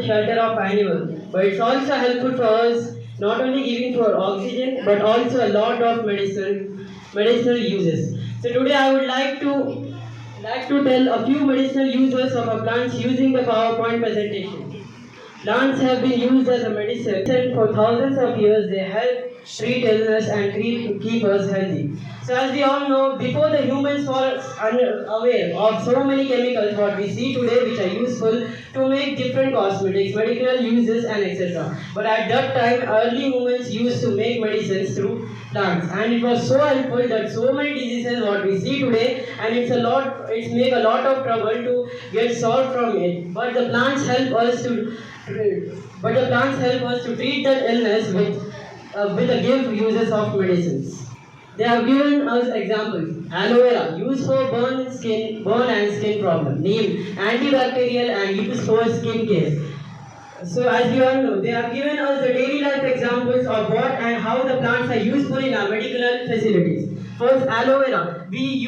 shelter of animals, but it's also helpful for us, not only giving for oxygen, but also a lot of medicinal uses. So today I would like to tell a few medicinal uses of our plants using the PowerPoint presentation. Plants have been used as a medicine for thousands of years. They help treat illness and keep us healthy. So as we all know, before the humans were unaware of so many chemicals what we see today which are useful to make different cosmetics, medicinal uses and etc. But at that time, early humans used to make medicines through plants, and it was so helpful that so many diseases what we see today, and it's make a lot of trouble to get solved from it. But the plants help us to treat that illness with the give uses of medicines. They have given us examples. Aloe vera, used for burn and skin problem. Neem, antibacterial and used for skin care. So as you all know, they have given us the daily life examples of what and how the plants are useful in our medical facilities. First, aloe vera. We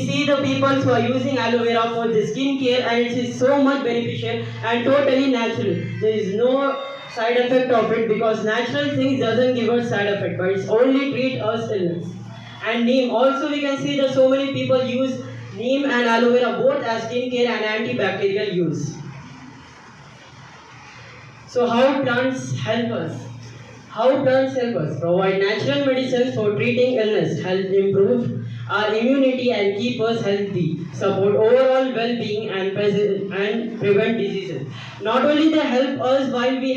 see the people who are using aloe vera for the skin care, and it is so much beneficial and totally natural. There is no side effect of it because natural things doesn't give us side effect, but it's only treat us illness. And neem, also we can see that so many people use neem and aloe vera both as skin care and antibacterial use. So how plants help us? How plants help us? Provide natural medicines for treating illness, help improve our immunity and keep us healthy, support overall well-being and prevent diseases. Not only they help us while we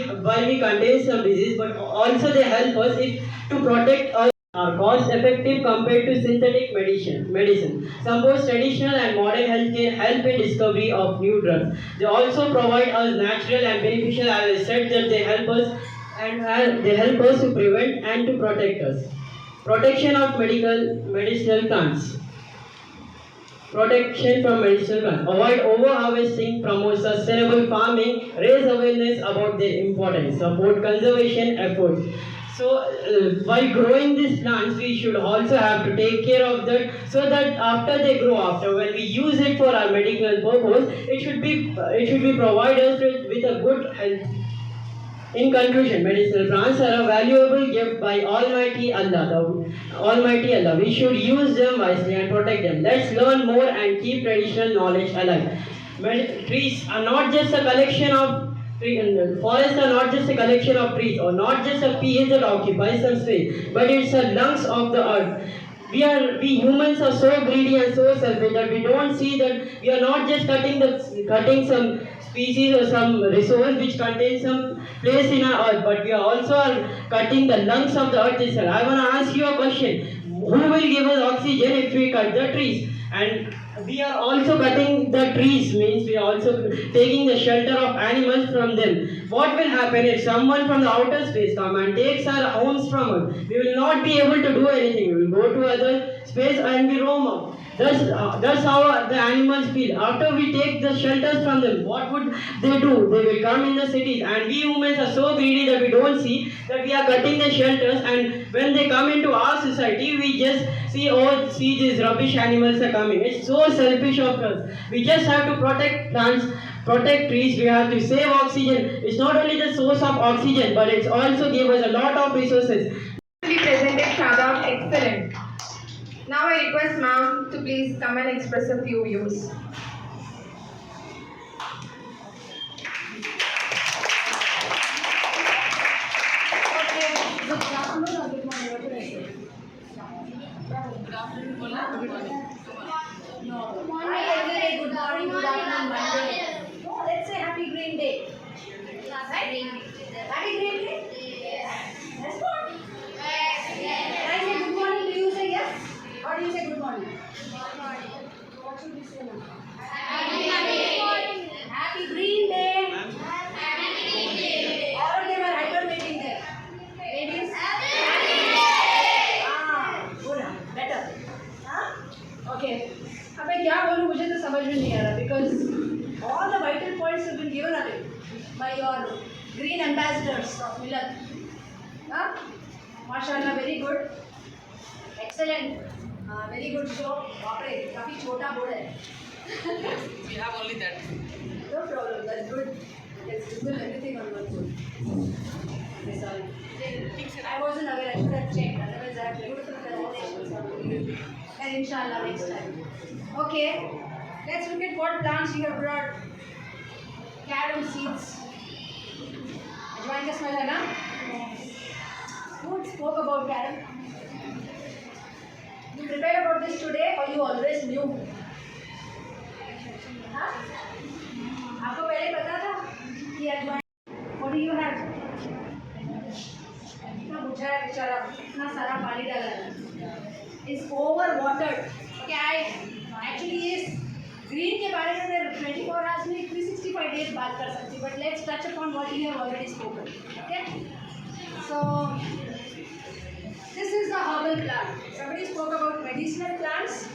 contain some disease, but also they help us to protect us are cost effective compared to synthetic medicine. Suppose traditional and modern healthcare help in discovery of new drugs. They also provide us natural and beneficial, as I said, that they help us they help us to prevent and to protect us. Protection of medicinal plants. Protection from medicinal plants. Avoid overharvesting, promote sustainable farming, raise awareness about their importance, support conservation efforts. So, while growing these plants, we should also have to take care of that, so that after they grow, after when we use it for our medical purpose, it should be provided us with a good health. In conclusion, medicinal plants are a valuable gift by Almighty Allah. Almighty Allah. We should use them wisely and protect them. Let's learn more and keep traditional knowledge alive. Trees are not just a collection of forests are not just a collection of trees or not just a piece that occupies some space, but it's the lungs of the earth. We humans are so greedy and so selfish that we don't see that we are not just cutting some species or some resource which contains some place in our earth, but we are also cutting the lungs of the earth itself. I want to ask you a question. Who will give us oxygen if we cut the trees? And we are also cutting the trees, means we are also taking the shelter of animals from them. What will happen if someone from the outer space come and takes our homes from us? We will not be able to do anything. We will go to other space and we roam out. That's how the animals feel. After we take the shelters from them, what would they do? They will come in the cities, and we humans are so greedy that we don't see that we are cutting the shelters, and when they come into our society, we just see these rubbish animals are coming. It's so selfish of us. We just have to protect plants, protect trees, we have to save oxygen. It's not only the source of oxygen, but it's also give us a lot of resources. Presented Shadab, excellent. Now I request ma'am to please come and express a few views. Good morning, good afternoon, Monday. No, let's say Happy Green Day. Right? Happy Green Day? Yes. Respond. Yes. Can I say good morning? Do you say yes? Or do you say good morning? Good morning. What should we say now? Happy Green Day. Happy Green Day. All of them are hypermating there. Ladies? Happy Green Day. Good. Better. Okay. अब मैं क्या बोलूँ मुझे तो समझ में नहीं आ रहा because all the vital points have been given away by your green ambassadors of Millet. माशाल्लाह, very good, excellent, very good show. बाप रे, काफी छोटा बोर्ड है. We have only that. No problem, that's good. Let's Google everything on one go. Sorry. I wasn't aware. I should have checked. Otherwise, I have beautiful presentations. And inshallah next time. Okay. Let's look at what plants you have brought. Carom seeds. Ajwain ka smell hai na? Who spoke about carom? You prepared about this today or you always knew? हाँ? आपको पहले पता था कि अजवाइन? What do you have? इतना बुझा है बेचारा, इतना सारा पानी डाला है. Is over watered. Okay, actually is green के बारे में मैं 24 hours में 365 days बात कर सकती हूँ. But let's touch upon what you have already spoken. Okay? So this is the herbal plant. Somebody spoke about medicinal plants,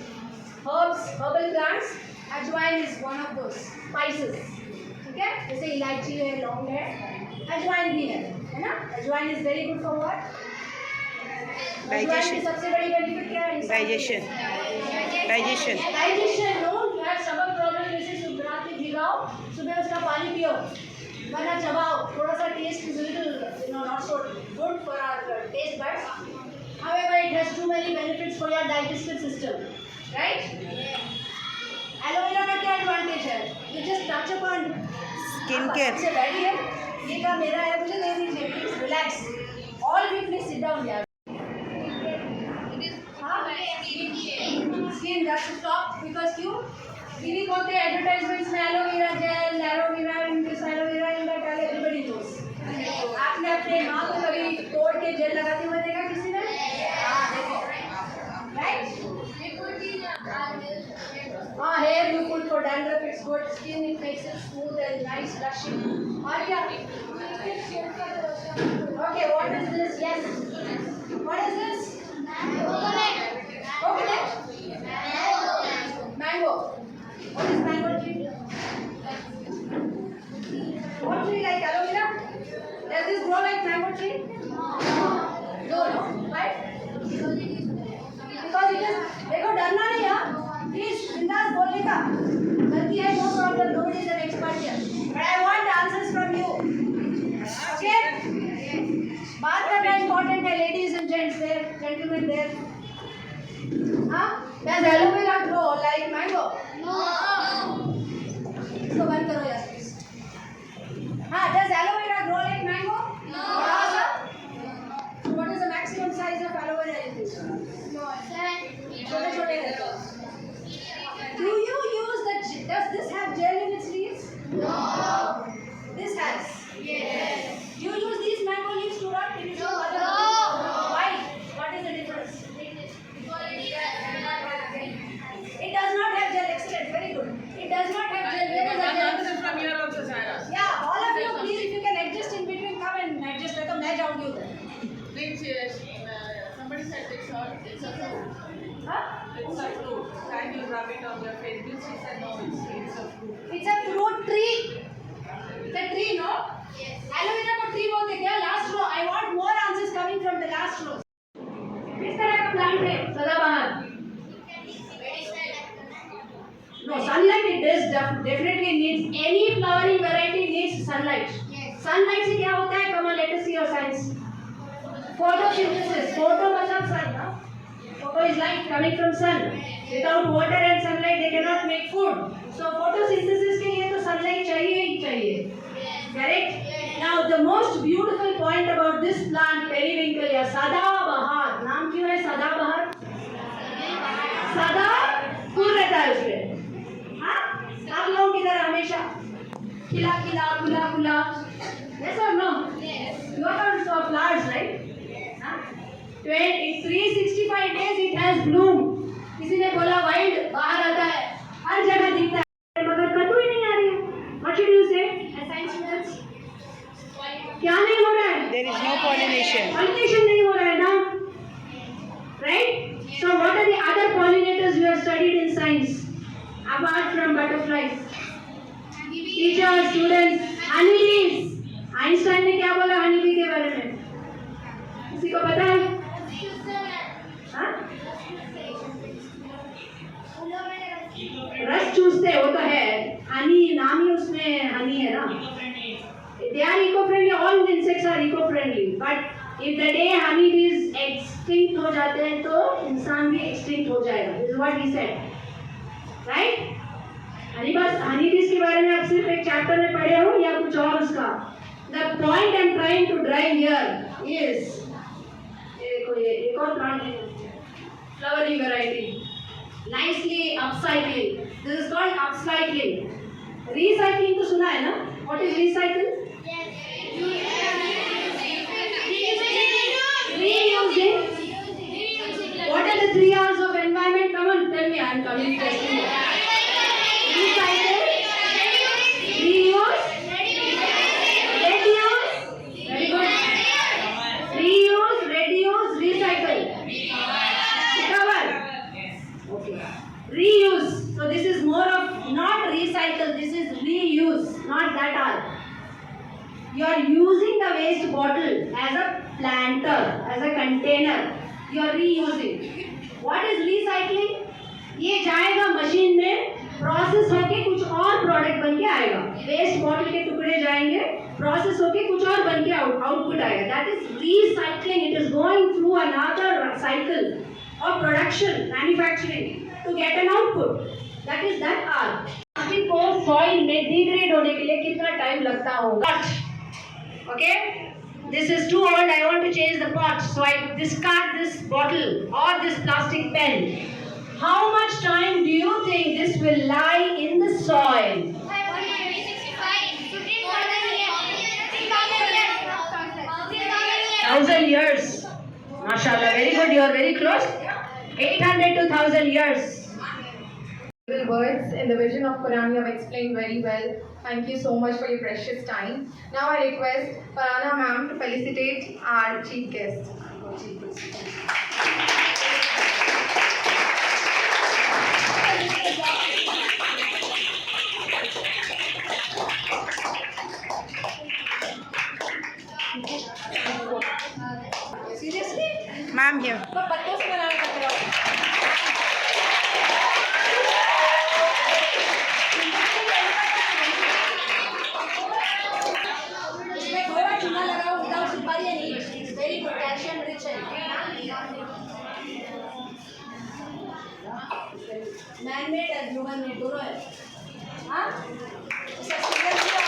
herbs, herbal plants. Ajwain is one of those spices. Okay? जैसे इलायची है, लौंग है, अजवाइन भी है ना? अजवाइन is very good for what? Digestion. अजवाइन की सबसे बड़ी बेनिफिट क्या है? Digestion. Digestion. Digestion. No, you have stomach problem. जैसे रात में भिगाओ, सुबह उसका पानी पियो, वरना चबाओ. थोड़ा सा taste is little, not so good for our taste buds. However, it has too many benefits for your digestive system, right? Aloe vera का क्या advantage है? You just touch upon. Skin care. से बैठिए. ये काम मेरा है, मुझे दे दीजिए. Please relax. All of you please sit down here. हाँ? Skin that's the top because क्यों? दीदी बोलते हैं advertisements में aloe vera gel, aloe vera in this, aloe vera in that, everybody knows. आपने अपने माँ को कभी तोड़ के जेल लगाते हुए देखा किसी ने? हाँ देखो. Right? Hair you put for dandruff, it's good. Skin it makes it smooth and nice, lushy. और क्या? Okay, what is this? Yes. What is this? Coconut. Mango. What is mango tree? What tree like aloe vera? Does this grow like mango tree? No. Why? Because it is. देखो डरना नहीं है. Please, बिंदास बोलने का. गलती है no problem. Nobody is an expert here. But I want answers from you. Okay? बात करना important है, ladies and gents there, gentlemen there. हाँ? Does aloe vera grow like mango? No. इसको बंद करो यार please. हाँ, does aloe vera grow like mango? No. So what is the maximum size of aloe vera in this? छोटे-छोटे रहते हैं. Do you use the? Does this have gel in its leaves? No. This has. Yes. Do you use these mango leaves to rub? No. Why? What is the difference? It does not have gel. Excellent. Very good. It does not have gel. Where is the gel? From here also, Sarah. Yeah. All of you, please, if you can adjust in between, come and adjust. तो मैं जाऊँगी उधर. Somebody said it's a fruit. हाँ? It's a fruit. Can you rub it on your face? She said no, it's a fruit. It's a fruit tree. It's a tree, no? Yes. Aloe vera को tree बोलते क्या? Last row. I want more answers coming from the last row. किस तरह का plant है? सदाबहार. No, sunlight it does definitely needs. Any flowering variety needs sunlight. Yes. Sunlight से क्या होता है? Come on, let us see your science. Photosynthesis. Photo मतलब sun, ना? Photo is light coming from sun. Without water and sunlight, they cannot make food. So photosynthesis के लिए तो sunlight चाहिए ही चाहिए. Correct? Now the most beautiful point about this plant, periwinkle या सदाबहार. नाम क्यों है सदाबहार? सदा फूल रहता है उसमें. हाँ? आप लोगों की तरह हमेशा खिला खिला खुला खुला. Yes or no? Yes. You are not so flowers, right? हाँ? 365 days it has bloom. किसी ने बोला wild बाहर आता है, हर जगह दिखता है, मगर कद्दू ही नहीं आ रही है. What should you say? Science students? क्या नहीं हो रहा है? There is no pollination. Pollination नहीं हो रहा है ना? Right? So what are the other pollinators you have studied in science? Apart from butterflies. Teachers, students, honeybees. Einstein ने क्या बोला हनीबी के बारे में? किसी को पता है? हाँ? रस चूसते वो तो है. हनी नाम ही उसमें हनी है ना? they are eco-friendly. All insects are eco-friendly. But if the day honeybees extinct हो जाते हैं तो इंसान भी extinct हो जाएगा. This is what he said. Right? honeybees के बारे में आप सिर्फ एक चैप्टर में पढ़े हो या कुछ और उसका? The point I'm trying to drive here is एक और plant flowering variety. Nicely upcycling. This is called upcycling. Recycling तो सुना है ना? What is recycle? Reusing. What are the 3 R's of environment? Come on, tell me. I'm coming testing you. Recycle. Reuse. Reduce. Very good. Reuse, reduce, recycle. Cover. Okay. Reuse. So this is more of not recycle. This is reuse, not that R. You are using the waste bottle as a planter, as a container. You are reusing. What is recycling? ये जाएगा machine में, process होके कुछ और product बन के आएगा. Waste bottle के टुकड़े जाएंगे, प्रोसेस होके कुछ और बन के आउटपुट आएगा. That is recycling. It is going through another cycle of production, manufacturing to get an output. That is that R. अभी को soil में degrade होने के लिए कितना टाइम लगता होगा? Okay? This is too old. I want to change the pot, so I discard this bottle or this plastic pen. How much time do you think this will lie in the soil? 1,000 years. Mashallah, very good. You are very close. 800 to 1,000 years. Words in the vision of Quran you have explained very well. Thank you so much for your precious time. Now I request Farhana ma'am to felicitate our chief guest. Seriously? Ma'am here. तो पत्तों से बनाना पड़ता है. इसमें थोड़ा चूना लगाओ without सुपारी नहीं. It's very good, calcium rich है. Man made and human made दोनों है. हाँ? इसका sugar भी है.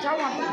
जाओ वहाँ पे.